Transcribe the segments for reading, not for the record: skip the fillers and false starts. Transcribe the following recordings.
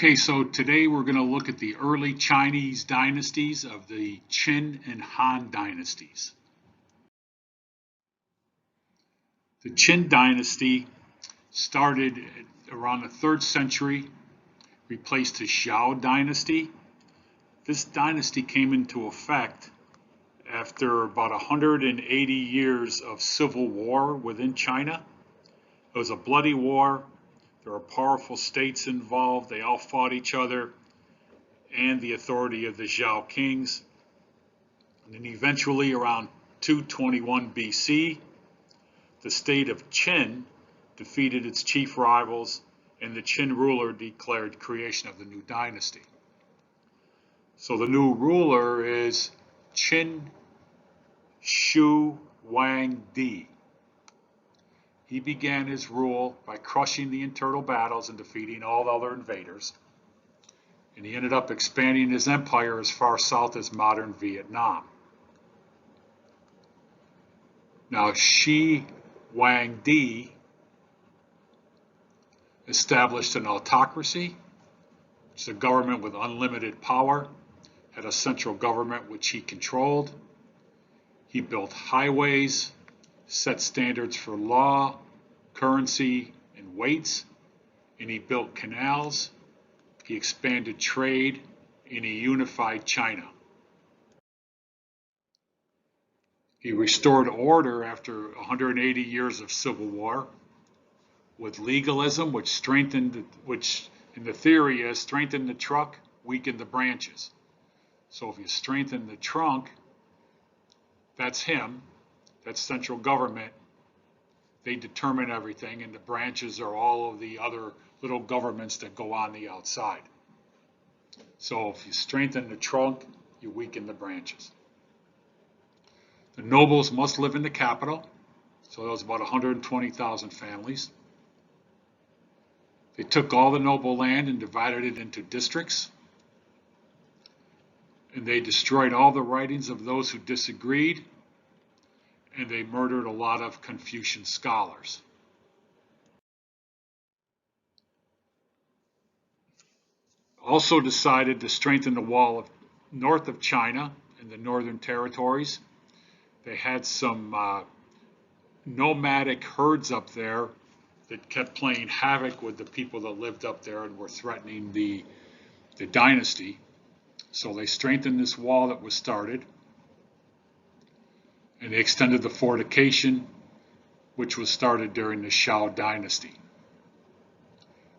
Okay, so today we're going to look at the early Chinese dynasties of the Qin and Han dynasties. The Qin dynasty started around the 3rd century, replaced the Zhou dynasty. This dynasty came into effect after about 180 years of civil war within China. It was a bloody war. There were powerful states involved. They all fought each other and the authority of the Zhou kings. And then eventually around 221 BC, the state of Qin defeated its chief rivals, and the Qin ruler declared creation of the new dynasty. So the new ruler is Qin Shi Huangdi. He began his rule by crushing the internal battles and defeating all the other invaders. And he ended up expanding his empire as far south as modern Vietnam. Now, Shi Huangdi established an autocracy, which is a government with unlimited power, had a central government which he controlled. He built highways, set standards for law, currency, and weights, and he built canals. He expanded trade, and he unified China. He restored order after 180 years of civil war with legalism, which in the theory is strengthen the trunk, weaken the branches. So if you strengthen the trunk, that's him, that's central government. They determine everything, and the branches are all of the other little governments that go on the outside. So if you strengthen the trunk, you weaken the branches. The nobles must live in the capital, so there was about 120,000 families. They took all the noble land and divided it into districts, and they destroyed all the writings of those who disagreed, and they murdered a lot of Confucian scholars. Also decided to strengthen the wall north of China in the northern territories. They had some nomadic herds up there that kept playing havoc with the people that lived up there and were threatening the dynasty. So they strengthened this wall that was started, and they extended the fortification, which was started during the Zhou dynasty.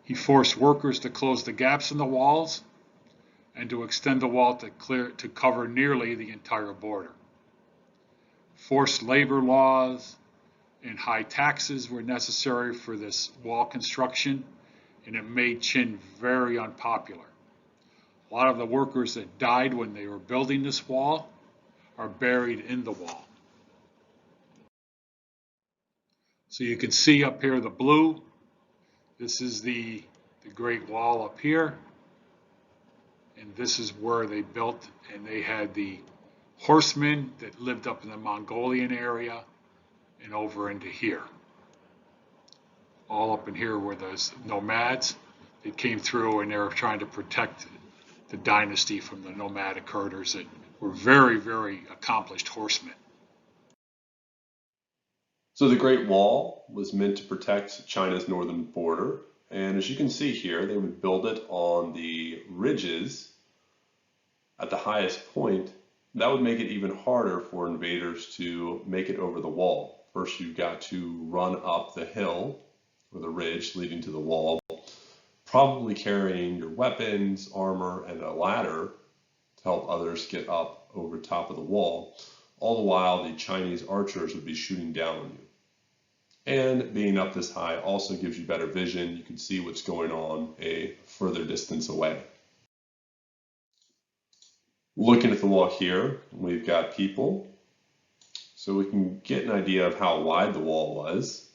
He forced workers to close the gaps in the walls and to extend the wall to cover nearly the entire border. Forced labor laws and high taxes were necessary for this wall construction, and it made Qin very unpopular. A lot of the workers that died when they were building this wall are buried in the wall. So you can see up here the blue. This is the Great Wall up here. And this is where they built, and they had the horsemen that lived up in the Mongolian area and over into here. All up in here were those nomads that came through, and they were trying to protect the dynasty from the nomadic herders that were very, very accomplished horsemen. So the Great Wall was meant to protect China's northern border, and as you can see here, they would build it on the ridges at the highest point. That would make it even harder for invaders to make it over the wall. First, you've got to run up the hill or the ridge leading to the wall, probably carrying your weapons, armor, and a ladder to help others get up over top of the wall. All the while, the Chinese archers would be shooting down on you. And being up this high also gives you better vision. You can see what's going on a further distance away. Looking at the wall here, we've got people. So we can get an idea of how wide the wall was.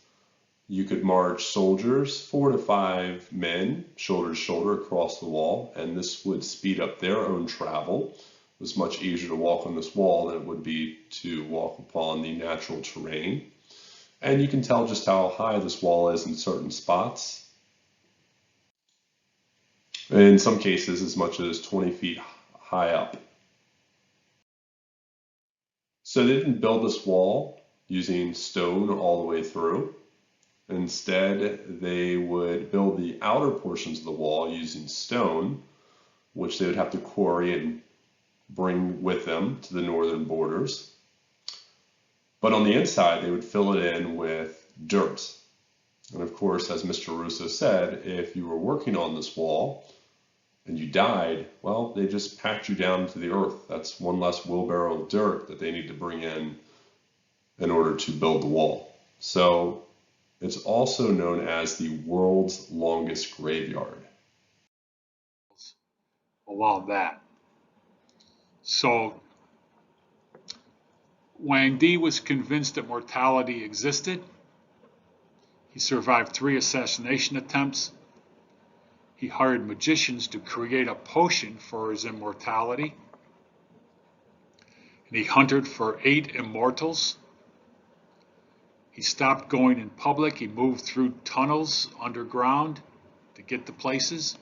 You could march soldiers, 4 to 5 men, shoulder to shoulder across the wall, and this would speed up their own travel. It was much easier to walk on this wall than it would be to walk upon the natural terrain. And you can tell just how high this wall is in certain spots. in some cases as much as 20 feet high up. So they didn't build this wall using stone all the way through. Instead, they would build the outer portions of the wall using stone, which they would have to quarry and bring with them to the northern borders. But on the inside, they would fill it in with dirt. And of course, as Mr. Russo said, if you were working on this wall and you died, well, they just packed you down to the earth. That's one less wheelbarrow of dirt that they need to bring in order to build the wall. So it's also known as the world's longest graveyard. Along that. So Wang Di was convinced that mortality existed. He survived 3 assassination attempts. He hired magicians to create a potion for his immortality. And he hunted for 8 immortals. He stopped going in public. He moved through tunnels underground to get to places.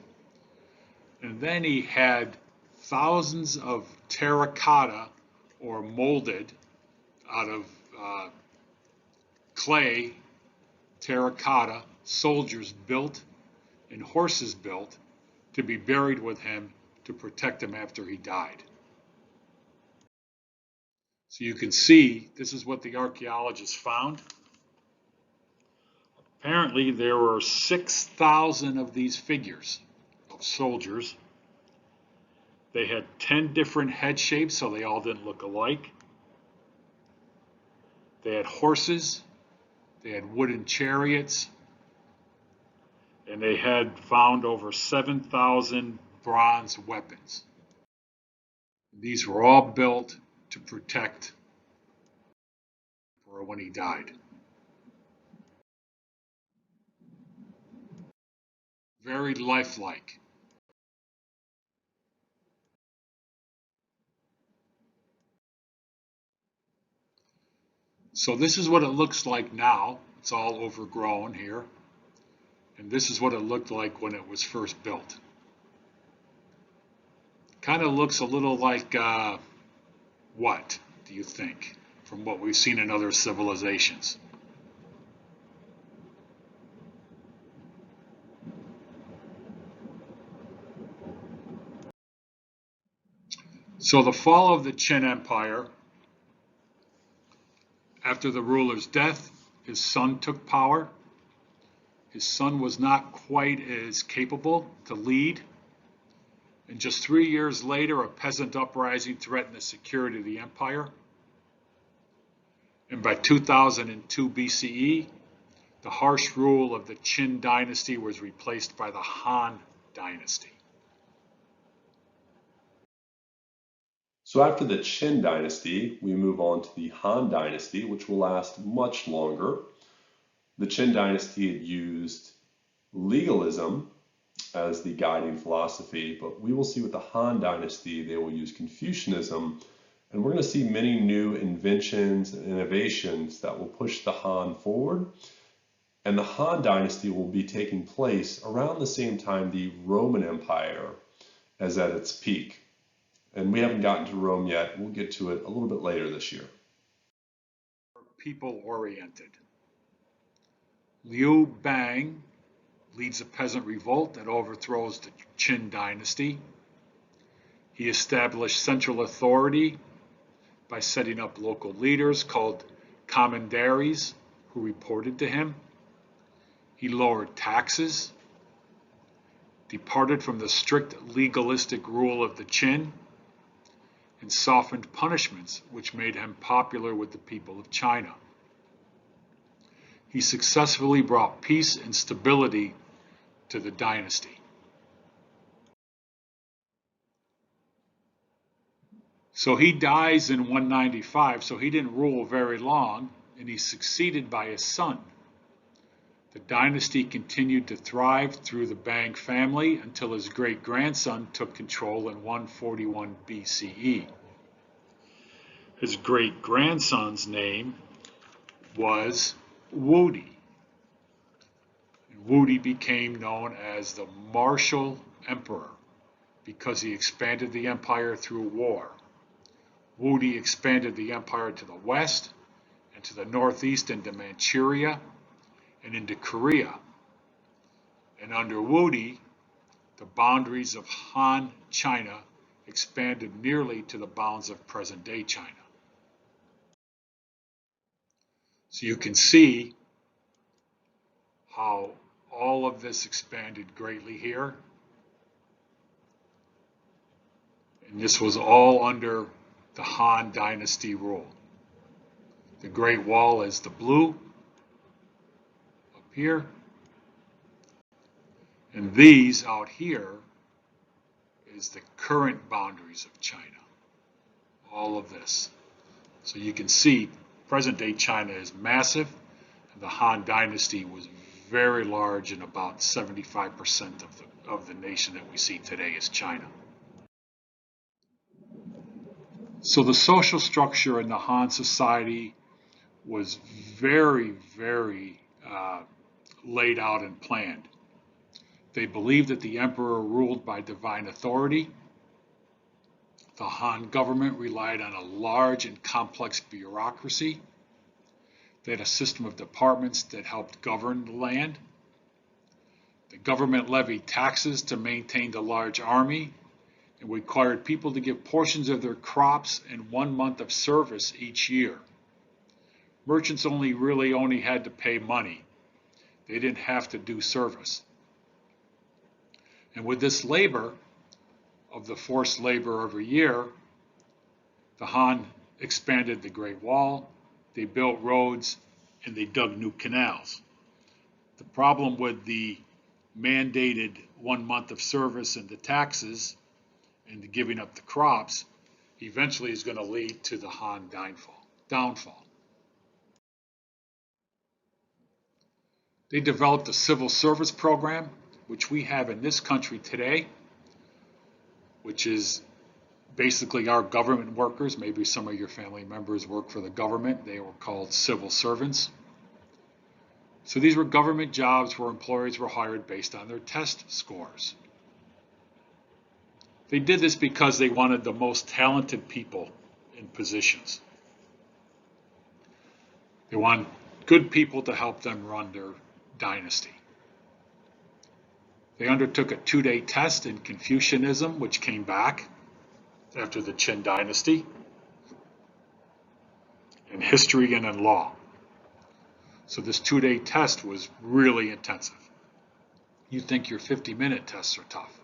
And then he had thousands of terracotta or molded out of clay terracotta soldiers built and horses built to be buried with him to protect him after he died. So you can see this is what the archaeologists found. Apparently there were 6,000 of these figures of soldiers. They had 10 different head shapes, so they all didn't look alike. They had horses, they had wooden chariots, and they had found over 7,000 bronze weapons. These were all built to protect for when he died. Very lifelike. So this is what it looks like now. It's all overgrown here. And this is what it looked like when it was first built. Kind of looks a little like what do you think from what we've seen in other civilizations? So the fall of the Qin Empire, after the ruler's death, his son took power. His son was not quite as capable to lead. And just 3 years later, a peasant uprising threatened the security of the empire. And by 2002 BCE, the harsh rule of the Qin dynasty was replaced by the Han dynasty. So after the Qin dynasty, we move on to the Han dynasty, which will last much longer. The Qin dynasty had used legalism as the guiding philosophy, but we will see with the Han dynasty, they will use Confucianism, and we're going to see many new inventions and innovations that will push the Han forward. And the Han dynasty will be taking place around the same time the Roman Empire is at its peak. And we haven't gotten to Rome yet. We'll get to it a little bit later this year. People-oriented. Liu Bang leads a peasant revolt that overthrows the Qin dynasty. He established central authority by setting up local leaders called commanderies who reported to him. He lowered taxes, departed from the strict legalistic rule of the Qin, and softened punishments, which made him popular with the people of China. He successfully brought peace and stability to the dynasty. So he dies in 195, so he didn't rule very long, and he's succeeded by his son. The dynasty continued to thrive through the Bang family until his great-grandson took control in 141 BCE. His great-grandson's name was Wudi. And Wudi became known as the martial emperor because he expanded the empire through war. Wudi expanded the empire to the west and to the northeast into Manchuria and into Korea. And under Wudi, the boundaries of Han China expanded nearly to the bounds of present-day China. So you can see how all of this expanded greatly here. And this was all under the Han Dynasty rule. The Great Wall is the blue up here. And these out here is the current boundaries of China. All of this. So you can see present-day China is massive, and the Han Dynasty was very large, and about 75% of the nation that we see today is China. So the social structure in the Han society was very, very laid out and planned. They believed that the emperor ruled by divine authority. The Han government relied on a large and complex bureaucracy. They had a system of departments that helped govern the land. The government levied taxes to maintain the large army and required people to give portions of their crops and 1 month of service each year. Merchants only had to pay money. They didn't have to do service. And with this labor, of the forced labor every year, the Han expanded the Great Wall, they built roads, and they dug new canals. The problem with the mandated 1 month of service and the taxes and the giving up the crops eventually is going to lead to the Han downfall. They developed a civil service program, which we have in this country today, which is basically our government workers. Maybe some of your family members work for the government. They were called civil servants. So these were government jobs where employees were hired based on their test scores. They did this because they wanted the most talented people in positions. They wanted good people to help them run their dynasty. They undertook a 2-day test in Confucianism, which came back after the Qin dynasty, in history and in law. So this 2-day test was really intensive. You think your 50-minute tests are tough.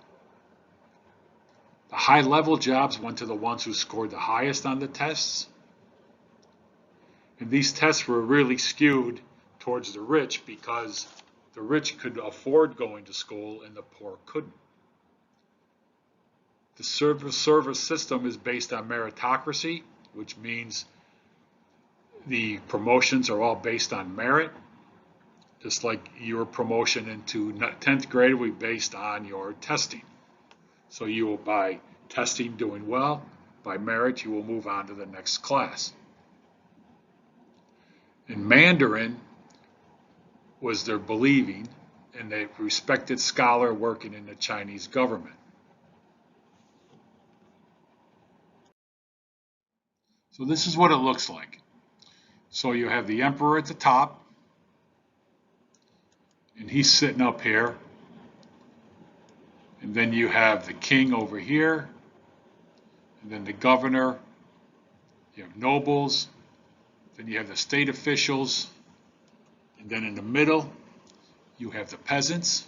The high-level jobs went to the ones who scored the highest on the tests. And these tests were really skewed towards the rich because the rich could afford going to school and the poor couldn't. The service system is based on meritocracy, which means the promotions are all based on merit. Just like your promotion into 10th grade will be based on your testing. So you will, by testing doing well, by merit, you will move on to the next class. In Mandarin was their believing, and a respected scholar working in the Chinese government. So this is what it looks like. So you have the emperor at the top, and he's sitting up here. And then you have the king over here, and then the governor, you have nobles, then you have the state officials, and then in the middle, you have the peasants.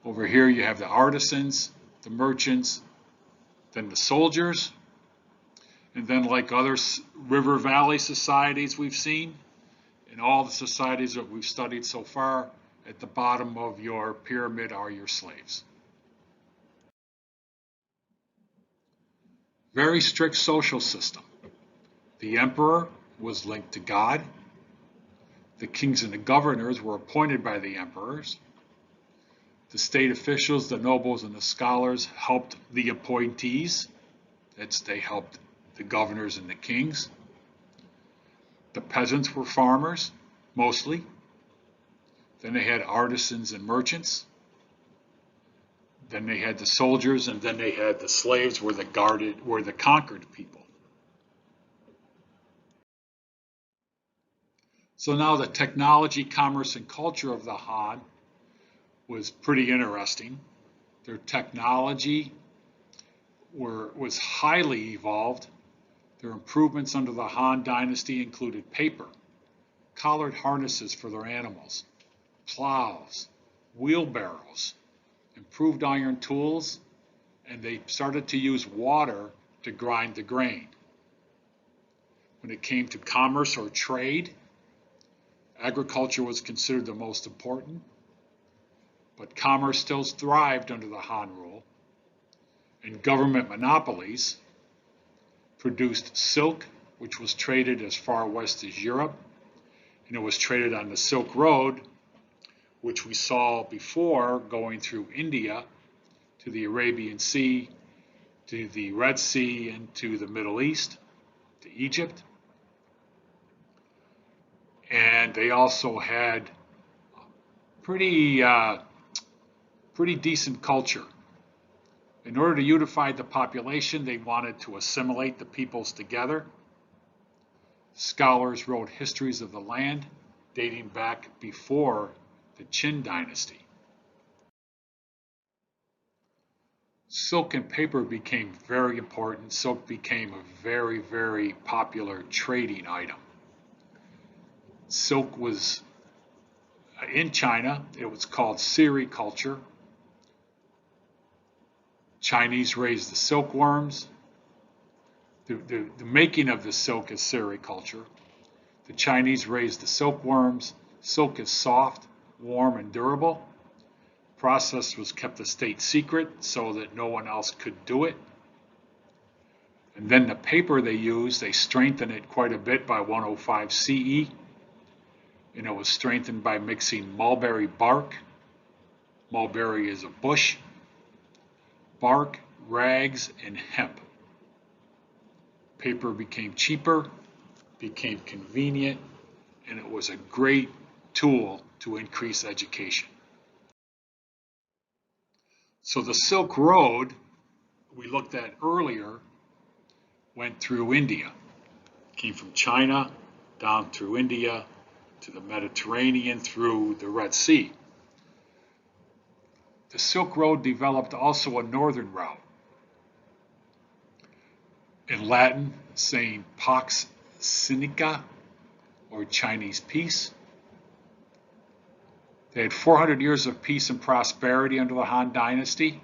Over here, you have the artisans, the merchants, then the soldiers, and then like other river valley societies we've seen, and all the societies that we've studied so far, at the bottom of your pyramid are your slaves. Very strict social system. The emperor was linked to God. The kings and the governors were appointed by the emperors. The state officials, the nobles, and the scholars helped the appointees. They helped the governors and the kings. The peasants were farmers, mostly. Then they had artisans and merchants. Then they had the soldiers, and then they had the slaves, were the conquered people. So now the technology, commerce, and culture of the Han was pretty interesting. Their technology was highly evolved. Their improvements under the Han Dynasty included paper, collared harnesses for their animals, plows, wheelbarrows, improved iron tools, and they started to use water to grind the grain. When it came to commerce or trade, agriculture was considered the most important, but commerce still thrived under the Han rule, and government monopolies produced silk, which was traded as far west as Europe, and it was traded on the Silk Road, which we saw before going through India to the Arabian Sea, to the Red Sea, and to the Middle East, to Egypt. And they also had pretty decent culture. In order to unify the population, they wanted to assimilate the peoples together. Scholars wrote histories of the land dating back before the Qin dynasty. Silk and paper became very important. Silk became a very, very popular trading item. Silk was in China. It was called sericulture. Chinese raised the silkworms. The making of the silk is sericulture. The Chinese raised the silkworms. Silk is soft, warm, and durable. The process was kept a state secret so that no one else could do it. And then the paper they used, they strengthened it quite a bit by 105 CE. And it was strengthened by mixing mulberry bark. Mulberry is a bush. Bark, rags, and hemp. Paper became cheaper, became convenient, and it was a great tool to increase education. So the Silk Road we looked at earlier went through India. Came from China down through India to the Mediterranean through the Red Sea. The Silk Road developed also a northern route. In Latin, saying Pax Sinica, or Chinese peace. They had 400 years of peace and prosperity under the Han Dynasty.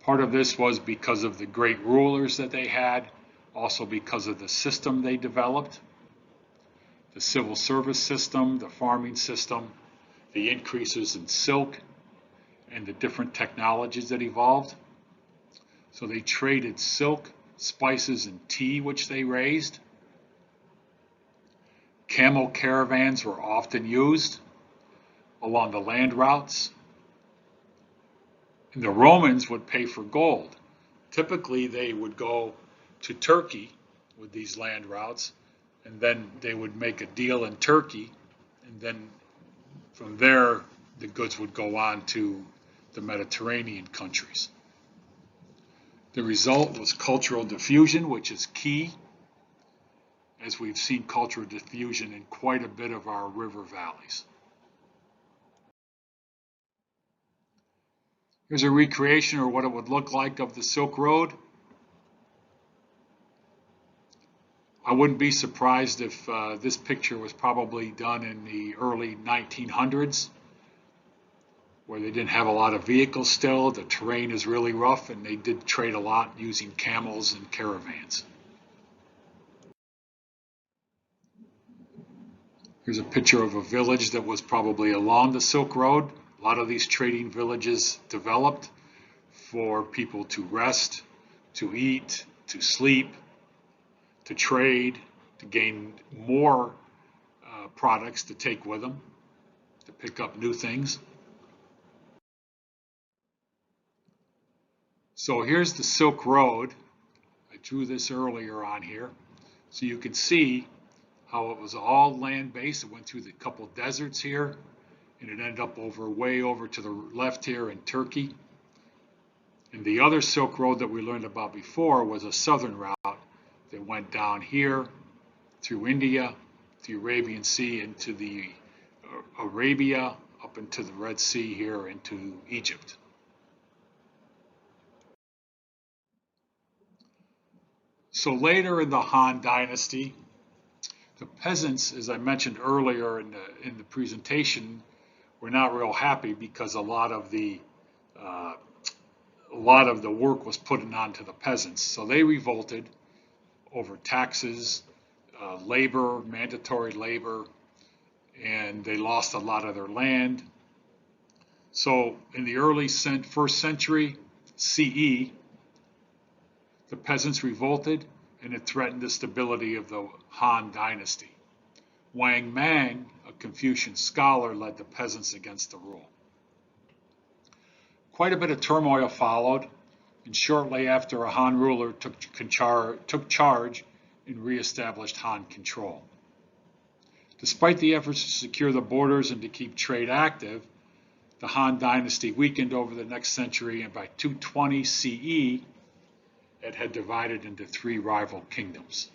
Part of this was because of the great rulers that they had, also because of the system they developed, the civil service system, the farming system, the increases in silk, and the different technologies that evolved. So they traded silk, spices, and tea, which they raised. Camel caravans were often used along the land routes. And the Romans would pay for gold. Typically, they would go to Turkey with these land routes, and then they would make a deal in Turkey, and then from there, the goods would go on to the Mediterranean countries. The result was cultural diffusion, which is key, as we've seen cultural diffusion in quite a bit of our river valleys. Here's a recreation or what it would look like of the Silk Road. I wouldn't be surprised if this picture was probably done in the early 1900s, where they didn't have a lot of vehicles still. The terrain is really rough, and they did trade a lot using camels and caravans. Here's a picture of a village that was probably along the Silk Road. A lot of these trading villages developed for people to rest, to eat, to sleep, to trade, to gain more products to take with them, to pick up new things. So here's the Silk Road. I drew this earlier on here. So you can see how it was all land-based. It went through the couple deserts here, and it ended up way over to the left here in Turkey. And the other Silk Road that we learned about before was a southern route that went down here through India, the Arabian Sea, into the Arabia, up into the Red Sea here, into Egypt. So later in the Han Dynasty, the peasants, as I mentioned earlier in the presentation, were not real happy because a lot of the work was put onto the peasants. So they revolted over taxes, labor, mandatory labor, and they lost a lot of their land. So in the early 1st century CE, the peasants revolted, and it threatened the stability of the Han Dynasty. Wang Mang, a Confucian scholar, led the peasants against the rule. Quite a bit of turmoil followed, and shortly after, a Han ruler took charge and reestablished Han control. Despite the efforts to secure the borders and to keep trade active, the Han Dynasty weakened over the next century, and by 220 CE, it had divided into 3 rival kingdoms.